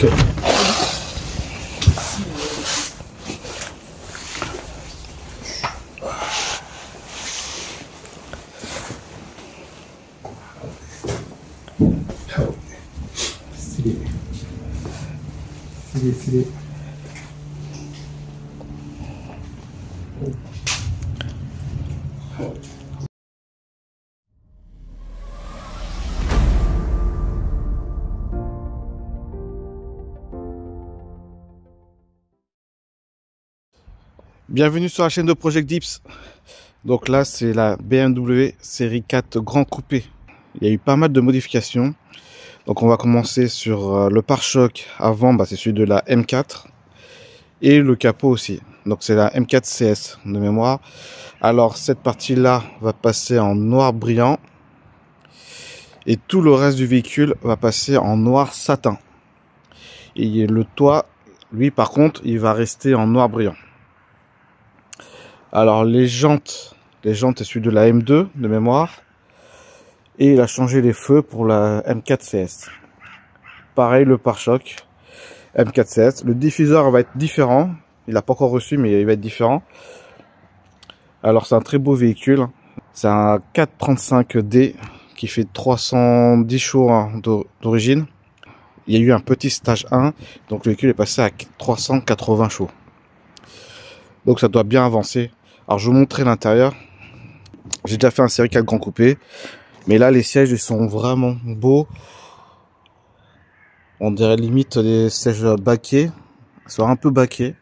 Ok. Stylé. Bienvenue sur la chaîne de Project Dips. Donc là c'est la BMW série 4 Grand Coupé. Il y a eu pas mal de modifications. Donc on va commencer sur le pare-choc avant, c'est celui de la M4 et le capot aussi. Donc c'est la M4 CS de mémoire. Alors cette partie là va passer en noir brillant et tout le reste du véhicule va passer en noir satin. Et le toit, lui par contre, il va rester en noir brillant. Alors les jantes c'est celui de la M2 de mémoire. Et il a changé les feux pour la M4 CS. Pareil le pare-choc M4 CS. Le diffuseur va être différent. Il n'a pas encore reçu mais il va être différent. Alors c'est un très beau véhicule. C'est un 435D qui fait 310 chevaux d'origine. Il y a eu un petit stage 1. Donc le véhicule est passé à 380 chevaux. Donc ça doit bien avancer. Alors je vais vous montrer l'intérieur. J'ai déjà fait un série 4 Grand Coupé. Mais là les sièges ils sont vraiment beaux. On dirait limite des sièges baquets. Ils sont un peu baquets.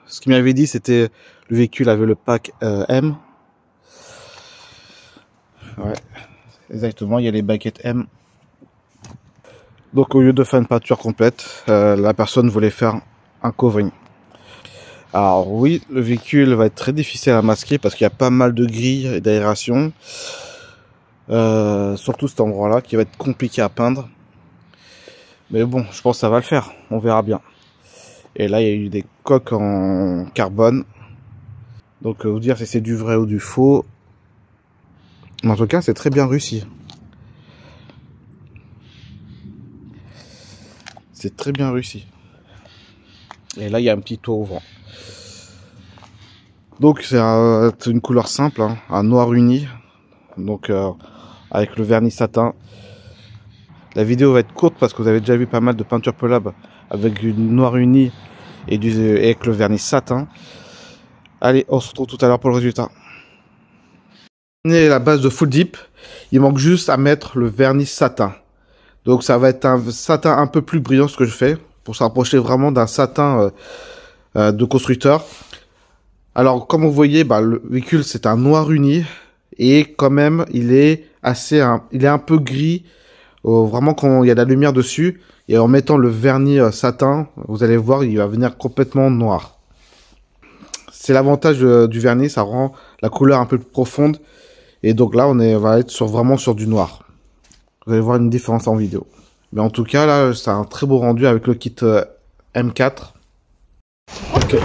Ce qu'il m'avait dit c'était le véhicule avait le pack M. Ouais, exactement, il y a les baquettes M. Donc au lieu de faire une peinture complète, la personne voulait faire un covering. Alors oui, le véhicule va être très difficile à masquer parce qu'il y a pas mal de grilles d'aération. Surtout cet endroit là qui va être compliqué à peindre. Mais bon, je pense que ça va le faire, on verra bien. Et là il y a eu des coques en carbone. Donc vous dire si c'est du vrai ou du faux. Mais en tout cas c'est très bien réussi. C'est très bien réussi. Et là il y a un petit toit ouvrant. Donc c'est une couleur simple, hein, un noir uni. Donc avec le vernis satin. La vidéo va être courte parce que vous avez déjà vu pas mal de peinture Polab avec du noir uni et avec le vernis satin. Allez, on se retrouve tout à l'heure pour le résultat. Et la base de full dip, il manque juste à mettre le vernis satin. Donc ça va être un satin un peu plus brillant ce que je fais pour se rapprocher vraiment d'un satin de constructeur. Alors comme vous voyez, le véhicule c'est un noir uni et quand même il est un peu gris. Vraiment quand il y a de la lumière dessus et en mettant le vernis satin, vous allez voir, il va venir complètement noir. C'est l'avantage du vernis, ça rend la couleur un peu plus profonde et donc là on va être vraiment sur du noir. Vous allez voir une différence en vidéo. Mais en tout cas là c'est un très beau rendu avec le kit M4. Ok.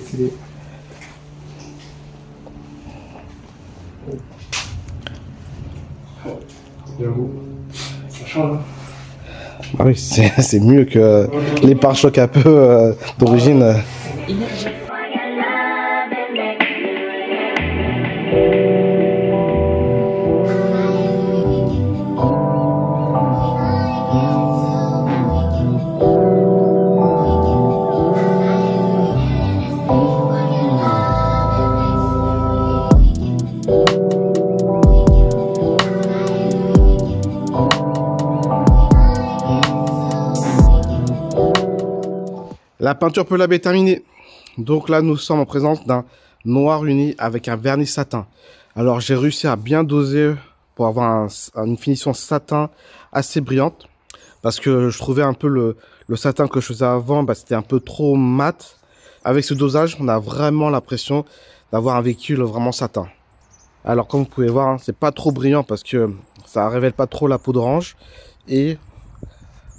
Stylé. J'avoue, ça change. Ah oui, c'est mieux que les pare-chocs un peu d'origine. La peinture Polab est terminée. Donc là, nous sommes en présence d'un noir uni avec un vernis satin. Alors, j'ai réussi à bien doser pour avoir une finition satin assez brillante. Parce que je trouvais un peu le satin que je faisais avant, c'était un peu trop mat. Avec ce dosage, on a vraiment l'impression d'avoir un véhicule vraiment satin. Alors, comme vous pouvez voir, c'est pas trop brillant parce que ça révèle pas trop la peau d'orange et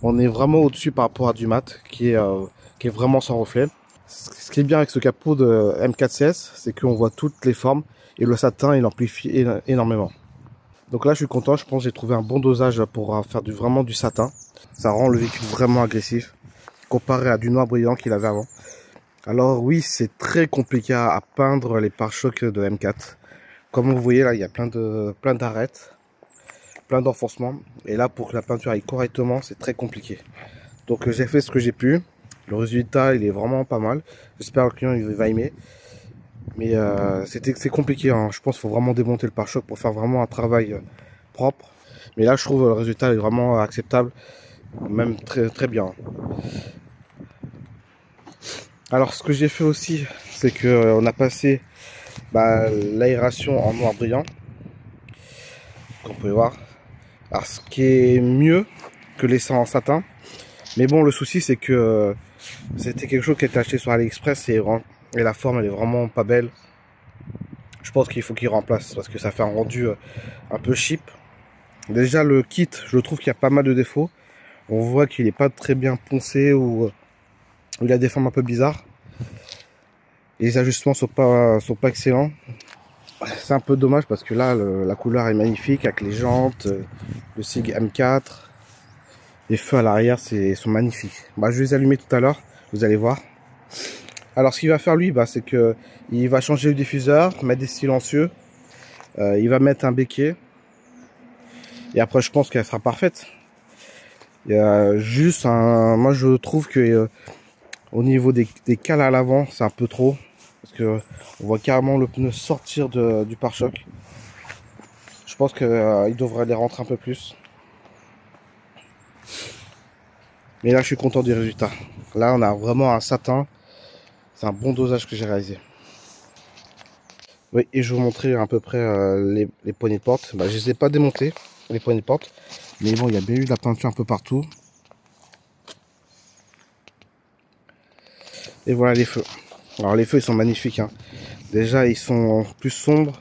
on est vraiment au-dessus par rapport à du mat qui est vraiment sans reflet. Ce qui est bien avec ce capot de M4CS, c'est qu'on voit toutes les formes et le satin il amplifie énormément. Donc là je suis content, je pense que j'ai trouvé un bon dosage pour faire vraiment du satin. Ça rend le véhicule vraiment agressif comparé à du noir brillant qu'il avait avant. Alors oui, c'est très compliqué à peindre les pare-chocs de M4. Comme vous voyez là, il y a plein d'arêtes, plein d'enfoncements. Et là, pour que la peinture aille correctement, c'est très compliqué. Donc j'ai fait ce que j'ai pu. Le résultat, il est vraiment pas mal. J'espère que le client il va aimer. Mais c'est compliqué, hein. Je pense qu'il faut vraiment démonter le pare-choc pour faire vraiment un travail propre. Mais là, je trouve le résultat est vraiment acceptable. Même très bien. Alors ce que j'ai fait aussi, c'est que on a passé l'aération en noir brillant, comme vous pouvez voir. Alors ce qui est mieux que l'essai en satin, mais bon le souci c'est que c'était quelque chose qui était acheté sur AliExpress et la forme elle est vraiment pas belle. Je pense qu'il faut qu'il remplace parce que ça fait un rendu un peu cheap. Déjà le kit, je trouve qu'il y a pas mal de défauts. On voit qu'il n'est pas très bien poncé ou il a des formes un peu bizarres. Et les ajustements sont pas excellents. C'est un peu dommage parce que là la couleur est magnifique avec les jantes, le SIG M4, les feux à l'arrière sont magnifiques. Je vais les allumer tout à l'heure, vous allez voir. Alors ce qu'il va faire lui, c'est que il va changer le diffuseur, mettre des silencieux, il va mettre un béquet et après je pense qu'elle sera parfaite. Il y a juste moi je trouve que au niveau des cales à l'avant c'est un peu trop parce que on voit carrément le pneu sortir du pare-choc. Je pense qu'il devrait les rentrer un peu plus. Mais là je suis content du résultat. Là on a vraiment un satin. C'est un bon dosage que j'ai réalisé. Oui, et je vais vous montrer à peu près les poignées de porte. Je les ai pas démontées, les poignées de porte. Mais bon, il y a bien eu de la peinture un peu partout. Et voilà les feux. Alors les feux ils sont magnifiques, hein. Déjà ils sont plus sombres.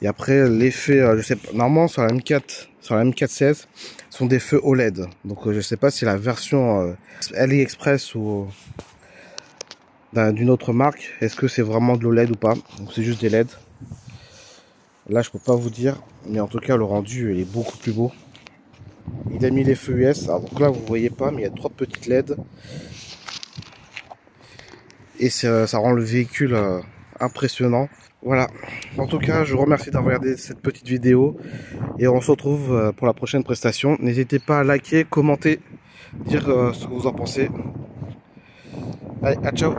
Et après l'effet, je sais pas, normalement sur la M416 sont des feux OLED. Donc je sais pas si la version AliExpress ou d'une autre marque, est-ce que c'est vraiment de l'OLED ou pas. Donc c'est juste des LED. Là je peux pas vous dire, mais en tout cas le rendu est beaucoup plus beau. Il a mis les feux US, alors donc là vous voyez pas, mais il y a 3 petites LED. Et ça rend le véhicule impressionnant. Voilà, en tout cas je vous remercie d'avoir regardé cette petite vidéo et on se retrouve pour la prochaine prestation. N'hésitez pas à liker, commenter, dire ce que vous en pensez. Allez, à ciao.